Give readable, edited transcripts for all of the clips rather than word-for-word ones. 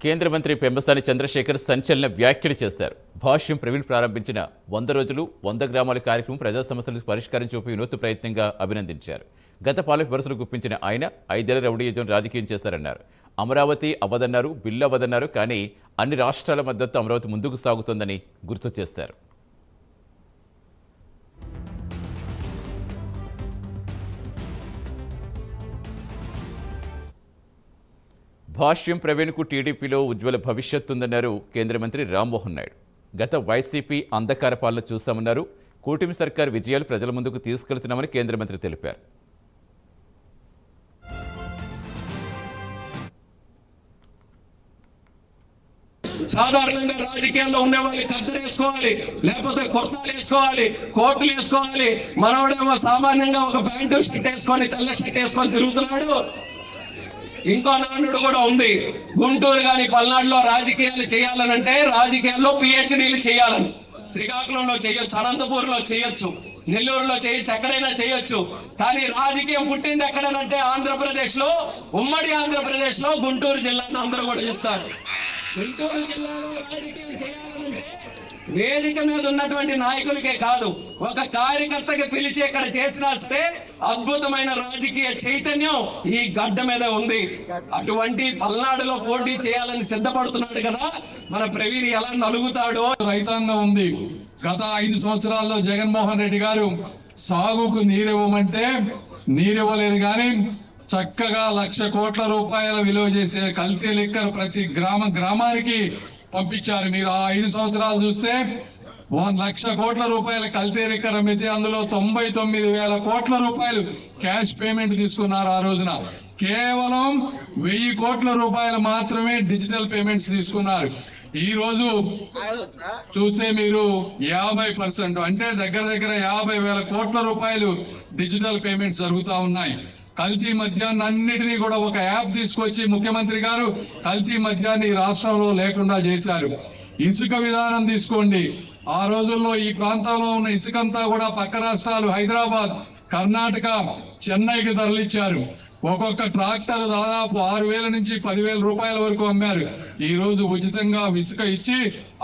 కేంద్ర మంత్రి పెంబసాని చంద్రశేఖర్ సంచలన వ్యాఖ్యలు చేశారు. భాష్యం ప్రవీణ్ ప్రారంభించిన 100 రోజులు 100 గ్రామాల కార్యక్రమం ప్రజా సమస్యలకు పరిష్కారం చూపే వినూత్న ప్రయత్నంగా అభినందించారు. గత పాలక విమర్శలు గుప్పించిన ఆయన 5 ఏళ్ల రౌడీయిజం రాజకీయం చేశారన్నారు. అమరావతి అవ్వదన్నారు, బిల్లు అవ్వదన్నారు, కానీ అన్ని రాష్ట్రాల మద్దతు అమరావతి ముందుకు సాగుతోందని గుర్తు చేశారు. భాష్యం ప్రవీణ్కు టీడీపీలో ఉజ్వల భవిష్యత్తు ఉందన్నారు కేంద్ర మంత్రి రామ్మోహన్ నాయుడు. గత వైసీపీ అంధకార పాలన చూశామన్నారు. కూటమి సర్కారు విజయాలు ప్రజల ముందుకు తీసుకెళ్తున్నామని కేంద్ర మంత్రి తెలిపారు. సాధారణంగా రాజకీయాల్లో ఉండే వాళ్ళు కద్దరు వేసుకోవాలి, లేకపోతే కుర్తాలు వేసుకోవాలి, కోట్లు వేసుకోవాలి. మనోడేమో సామాన్యంగా ఒక ప్యాంటు షర్ట్ వేసుకొని తెల్ల షర్ట్ వేసుకొని తిరుగుతున్నాడు. ఇంకో నానుడు కూడా ఉంది. గుంటూరు కానీ పల్నాడులో రాజకీయాలు చేయాలనంటే రాజకీయాల్లో పిహెచ్డీలు చేయాలని. శ్రీకాకుళంలో చేయొచ్చు, అనంతపూర్లో చేయొచ్చు, నెల్లూరులో చేయొచ్చు, ఎక్కడైనా చేయొచ్చు. కానీ రాజకీయం పుట్టింది ఎక్కడనంటే ఆంధ్రప్రదేశ్ లో, ఉమ్మడి ఆంధ్రప్రదేశ్ లో గుంటూరు జిల్లాను అందరూ కూడా చెప్తారు. గుంటూరు జిల్లాలో రాజకీయం చేయాలంటే వేదిక మీద ఉన్నటువంటి నాయకులకే కాదు, ఒక కార్యకర్తకి పిలిచి ఇక్కడ చేసినాస్తే అద్భుతమైన రాజకీయ చైతన్యం ఈ గడ్డ మీద ఉంది. అటువంటి పల్నాడులో పోటీ చేయాలని సిద్ధపడుతున్నాడు కదా మన ప్రవీణ్. ఎలా నలుగుతాడో రైతాంగం ఉంది. గత 5 సంవత్సరాల్లో జగన్మోహన్ రెడ్డి గారు సాగుకు నీరివ్వమంటే నీరివ్వలేదు, కానీ చక్కగా 1,00,000 కోట్ల రూపాయల విలువ చేసే కల్తీ లిక్కర్ ప్రతి గ్రామానికి పంపించారు. మీరు ఆ 5 సంవత్సరాలు చూస్తే 1,00,000 కోట్ల రూపాయల కల్తీ లిక్కర్ అమ్మితే అందులో 99,000 కోట్ల రూపాయలు క్యాష్ పేమెంట్ తీసుకున్నారు. ఆ రోజున కేవలం 1,000 కోట్ల రూపాయలు మాత్రమే డిజిటల్ పేమెంట్స్ తీసుకున్నారు. ఈ రోజు చూస్తే మీరు 50%, అంటే దగ్గర 50,000 కోట్ల రూపాయలు డిజిటల్ పేమెంట్స్ జరుగుతూ ఉన్నాయి. కల్తీ మద్యాన్ని అన్నిటినీ కూడా ఒక యాప్ తీసుకొచ్చి ముఖ్యమంత్రి గారు కల్తీ మద్యాన్ని రాష్ట్రంలో లేకుండా చేశారు. ఇసుక విధానం తీసుకోండి. ఆ రోజుల్లో ఈ ప్రాంతంలో ఉన్న ఇసుకంతా కూడా పక్క రాష్ట్రాలు హైదరాబాద్, కర్ణాటక, చెన్నైకి తరలిచ్చారు. ఒక్కొక్క ట్రాక్టర్ దాదాపు 6,000 నుంచి 10,000 రూపాయల వరకు అమ్మారు. ఈ రోజు ఉచితంగా ఇసుక ఇచ్చి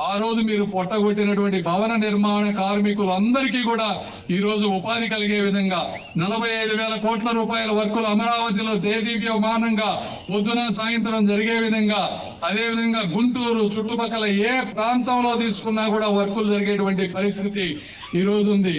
ఆ రోజు మీరు పొట్టగొట్టినటువంటి భవన నిర్మాణ కార్మికులందరికీ కూడా ఈ రోజు ఉపాధి కలిగే విధంగా 45,000 కోట్ల రూపాయల వర్కులు అమరావతిలో దేదీప్యమానంగా పొద్దున సాయంత్రం జరిగే విధంగా, అదేవిధంగా గుంటూరు చుట్టుపక్కల ఏ ప్రాంతంలో తీసుకున్నా కూడా వర్కులు జరిగేటువంటి పరిస్థితి ఈ రోజు ఉంది.